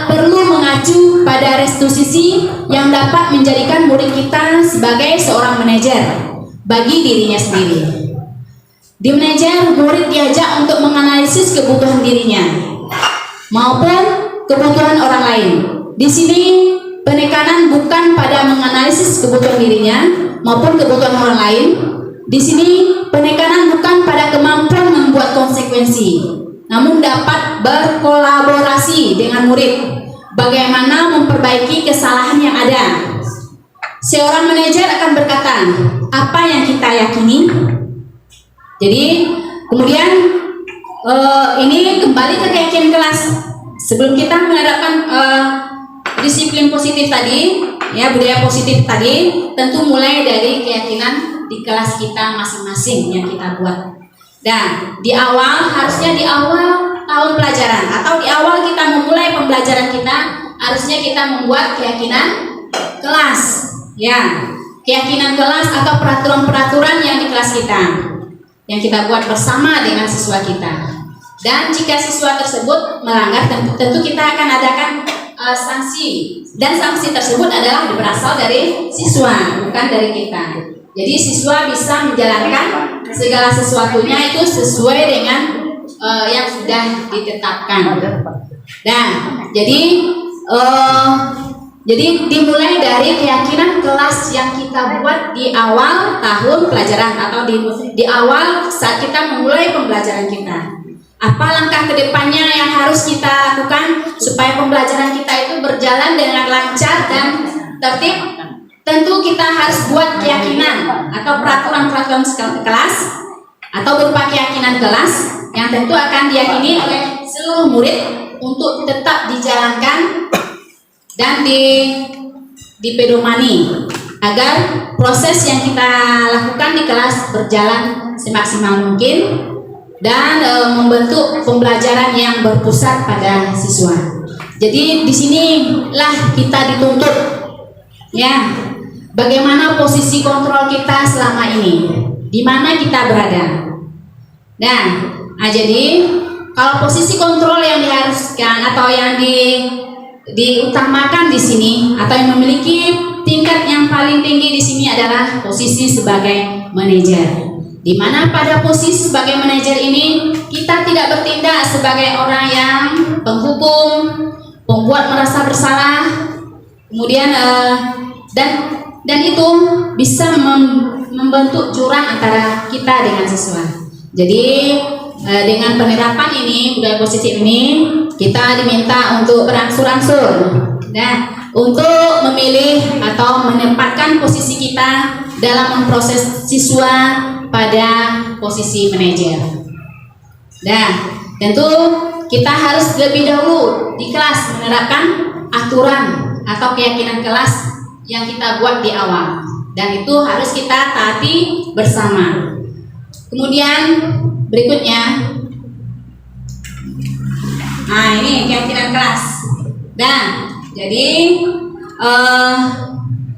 perlu mengacu pada restitusi yang dapat menjadikan murid kita sebagai seorang manajer bagi dirinya sendiri. Di manajer, murid diajak untuk menganalisis kebutuhan dirinya maupun kebutuhan orang lain. Di sini penekanan bukan pada menganalisis kebutuhan dirinya maupun kebutuhan orang lain. Di sini penekanan bukan pada kemampuan membuat konsekuensi, namun dapat berkolaborasi dengan murid bagaimana memperbaiki kesalahan yang ada. Seorang manajer akan berkata, apa yang kita yakini? Jadi kemudian ini kembali ke keyakinan kelas. Sebelum kita menerapkan disiplin positif tadi, ya budaya positif tadi, tentu mulai dari keyakinan di kelas kita masing-masing yang kita buat. Dan di awal, harusnya di awal tahun pelajaran atau di awal kita memulai pembelajaran kita, harusnya kita membuat keyakinan kelas, ya, keyakinan kelas atau peraturan-peraturan yang di kelas kita, yang kita buat bersama dengan siswa kita. Dan jika siswa tersebut melanggar, tentu kita akan adakan sanksi, dan sanksi tersebut adalah berasal dari siswa, bukan dari kita. Jadi siswa bisa menjalankan segala sesuatunya itu sesuai dengan yang sudah ditetapkan. Dan jadi dimulai dari keyakinan kelas yang kita buat di awal tahun pelajaran atau di awal saat kita memulai pembelajaran kita. Apa langkah kedepannya yang harus kita lakukan supaya pembelajaran kita itu berjalan dengan lancar dan tertib? Tentu kita harus buat keyakinan atau peraturan-peraturan kelas atau berupa keyakinan kelas yang tentu akan diyakini oleh seluruh murid untuk tetap dijalankan dan dipedomani agar proses yang kita lakukan di kelas berjalan semaksimal mungkin dan membentuk pembelajaran yang berpusat pada siswa. Jadi di sinilah kita dituntut, ya, bagaimana posisi kontrol kita selama ini, di mana kita berada. Nah, jadi kalau posisi kontrol yang diharuskan atau yang diutamakan di sini atau yang memiliki tingkat yang paling tinggi di sini adalah posisi sebagai manajer. Di mana pada posisi sebagai manajer ini kita tidak bertindak sebagai orang yang penghukum, pembuat merasa bersalah, kemudian dan itu bisa membentuk jurang antara kita dengan siswa. Jadi dengan penerapan ini, budaya positif ini, kita diminta untuk berangsur-angsur, nah, untuk memilih atau menempatkan posisi kita dalam memproses siswa pada posisi manajer. Nah, tentu kita harus lebih dahulu di kelas menerapkan aturan atau keyakinan kelas yang kita buat di awal, dan itu harus kita taati bersama. Kemudian berikutnya, nah ini keyakinan kelas. Nah, jadi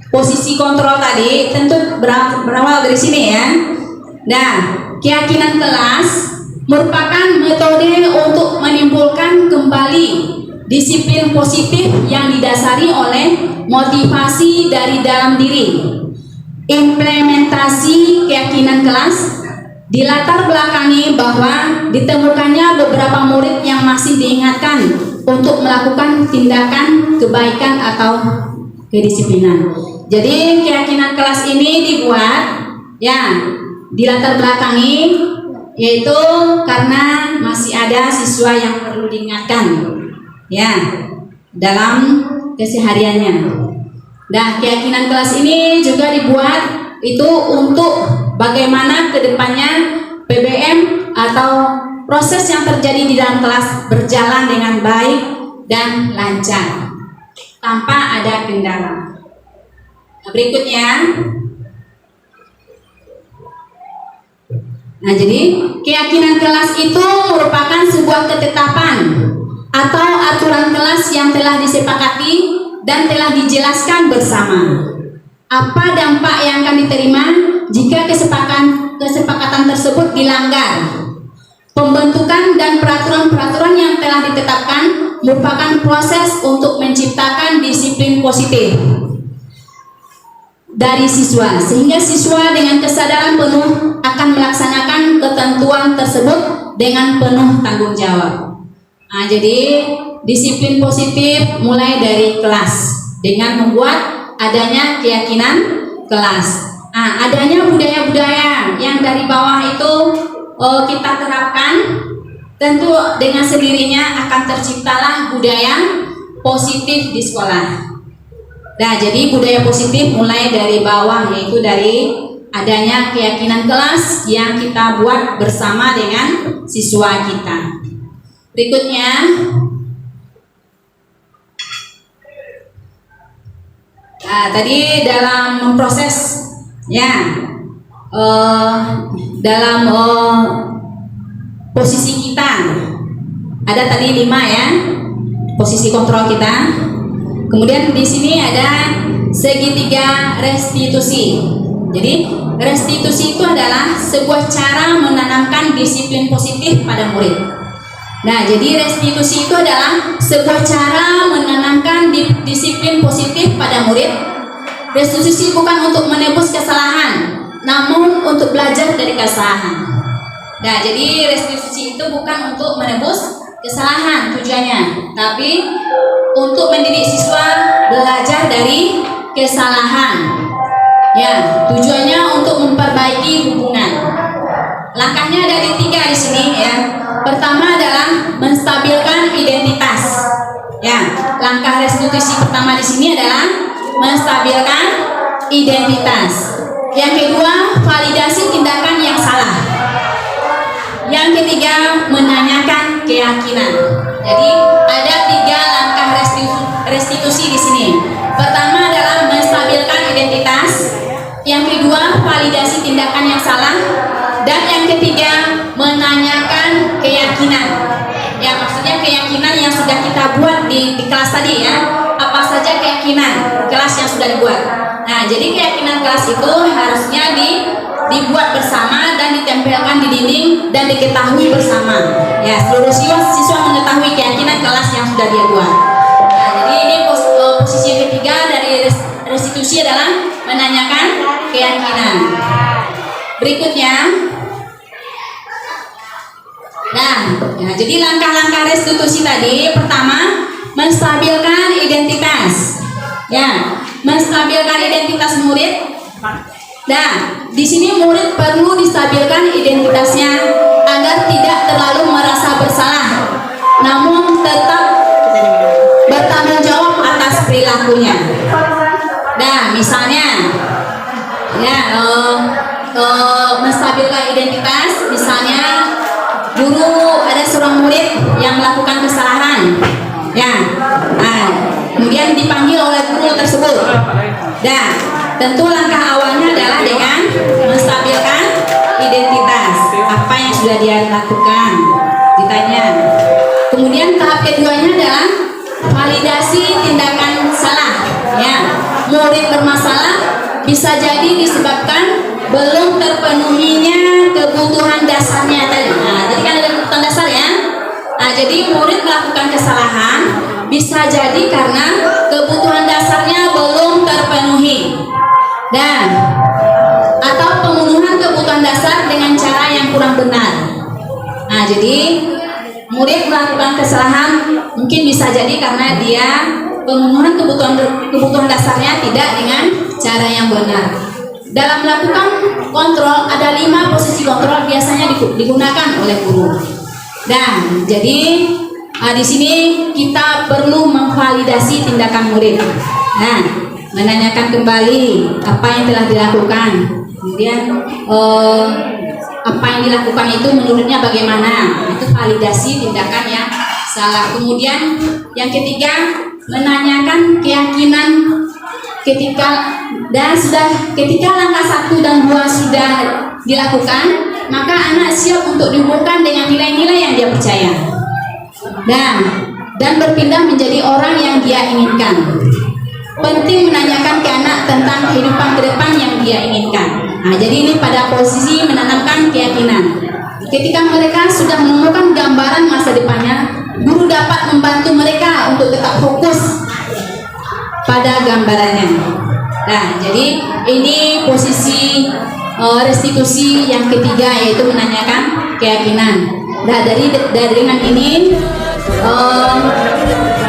posisi kontrol tadi tentu berawal dari sini, ya. Nah, keyakinan kelas merupakan metode untuk menimbulkan kembali disiplin positif yang didasari oleh motivasi dari dalam diri. Implementasi keyakinan kelas dilatar belakangi bahwa ditemukannya beberapa murid yang masih diingatkan untuk melakukan tindakan kebaikan atau kedisiplinan. Jadi keyakinan kelas ini dibuat, ya, dilatar belakangi, yaitu karena masih ada siswa yang perlu diingatkan, ya, dalam kesehariannya. Nah, keyakinan kelas ini juga dibuat itu untuk bagaimana kedepannya PBM atau proses yang terjadi di dalam kelas berjalan dengan baik dan lancar tanpa ada kendala. Nah, berikutnya, nah jadi keyakinan kelas itu merupakan sebuah ketetapan atau aturan kelas yang telah disepakati dan telah dijelaskan bersama. Apa dampak yang akan diterima jika kesepakatan tersebut dilanggar? Pembentukan dan peraturan-peraturan yang telah ditetapkan merupakan proses untuk menciptakan disiplin positif dari siswa, sehingga siswa dengan kesadaran penuh akan melaksanakan ketentuan tersebut dengan penuh tanggung jawab. Nah, jadi disiplin positif mulai dari kelas dengan membuat adanya keyakinan kelas. Nah, adanya budaya-budaya yang dari bawah itu kita terapkan, tentu dengan sendirinya akan terciptalah budaya positif di sekolah. Nah, jadi budaya positif mulai dari bawah, yaitu dari adanya keyakinan kelas yang kita buat bersama dengan siswa kita. Berikutnya, nah, tadi dalam memproses ya dalam posisi kita ada tadi 5 ya, posisi kontrol kita. Kemudian di sini ada segitiga restitusi. Jadi restitusi itu adalah sebuah cara menanamkan disiplin positif pada murid. Nah, jadi restitusi itu adalah sebuah cara menanamkan disiplin positif pada murid. Restitusi bukan untuk menebus kesalahan, namun untuk belajar dari kesalahan. Nah, jadi restitusi itu bukan untuk menebus kesalahan tujuannya, tapi untuk mendidik siswa belajar dari kesalahan. Ya, tujuannya untuk memperbaiki hubungan. Langkahnya ada 3 di sini ya. Pertama adalah menstabilkan identitas. Ya, langkah restitusi pertama di sini adalah menstabilkan identitas. Yang kedua, validasi tindakan yang salah. Yang ketiga, menanyakan keyakinan. Jadi ada 3 langkah restitusi di sini. Pertama adalah menstabilkan identitas. Yang kedua, validasi tindakan yang salah. Dan yang ketiga, menanyakan keyakinan. Ya, maksudnya keyakinan yang sudah kita buat di kelas tadi ya. Apa saja keyakinan kelas yang sudah dibuat. Nah, jadi keyakinan kelas itu harusnya dibuat bersama dan ditempelkan di dinding dan diketahui bersama. Ya, seluruh siswa mengetahui keyakinan kelas yang sudah dia buat. Nah, jadi ini posisi yang ketiga dari restitusi adalah menanyakan keyakinan. Berikutnya, nah, jadi langkah-langkah restitusi tadi, pertama menstabilkan identitas. Ya, menstabilkan identitas murid. Nah, di sini murid perlu distabilkan identitasnya agar tidak terlalu merasa bersalah, namun tetap bertanggung jawab atas perilakunya. Nah, misalnya, ya, menstabilkan identitas, misalnya guru ada seorang murid yang melakukan kesalahan, ya, kemudian dipanggil oleh guru tersebut. Nah, tentu langkah awalnya adalah dengan menstabilkan identitas, apa yang sudah dia lakukan, ditanya. Kemudian tahap keduanya adalah validasi tindakan salah. Ya, murid bermasalah bisa jadi disebabkan belum terpenuhinya kebutuhan dasarnya tadi. Nah, tadi kan ada kebutuhan dasar ya. Nah, jadi murid melakukan kesalahan bisa jadi karena kebutuhan dasarnya belum terpenuhi. Dan atau pemenuhan kebutuhan dasar dengan cara yang kurang benar. Nah, jadi murid melakukan kesalahan mungkin bisa jadi karena dia pemenuhan kebutuhan dasarnya tidak dengan cara yang benar. Dalam melakukan kontrol ada 5 posisi kontrol biasanya digunakan oleh guru. Dan jadi di sini kita perlu memvalidasi tindakan murid. Nah, menanyakan kembali apa yang telah dilakukan. Kemudian apa yang dilakukan itu menurutnya bagaimana. Itu validasi tindakan yang salah. Kemudian yang ketiga, menanyakan keyakinan ketika langkah 1 dan 2 sudah dilakukan, maka anak siap untuk dihubungkan dengan nilai-nilai yang dia percaya dan berpindah menjadi orang yang dia inginkan. Penting menanyakan ke anak tentang kehidupan ke depan yang dia inginkan. Nah, jadi ini pada posisi menanamkan keyakinan. Ketika mereka sudah menemukan gambaran masa depannya, guru dapat membantu mereka untuk tetap fokus pada gambarannya. Nah, jadi ini posisi restitusi yang ketiga, yaitu menanyakan keyakinan. Nah, dengan ini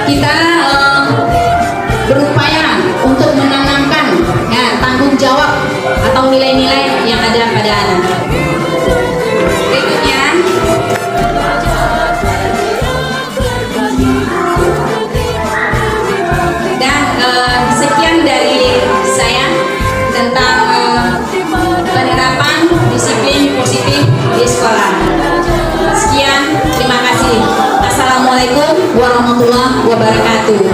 kita berupaya untuk menanamkan tanggung jawab atau nilai-nilai yang ada pada anak. Berikutnya, dan sekian dari saya tentang penerapan disiplin positif di sekolah. Sekian, terima kasih. Assalamualaikum warahmatullahi wabarakatuh.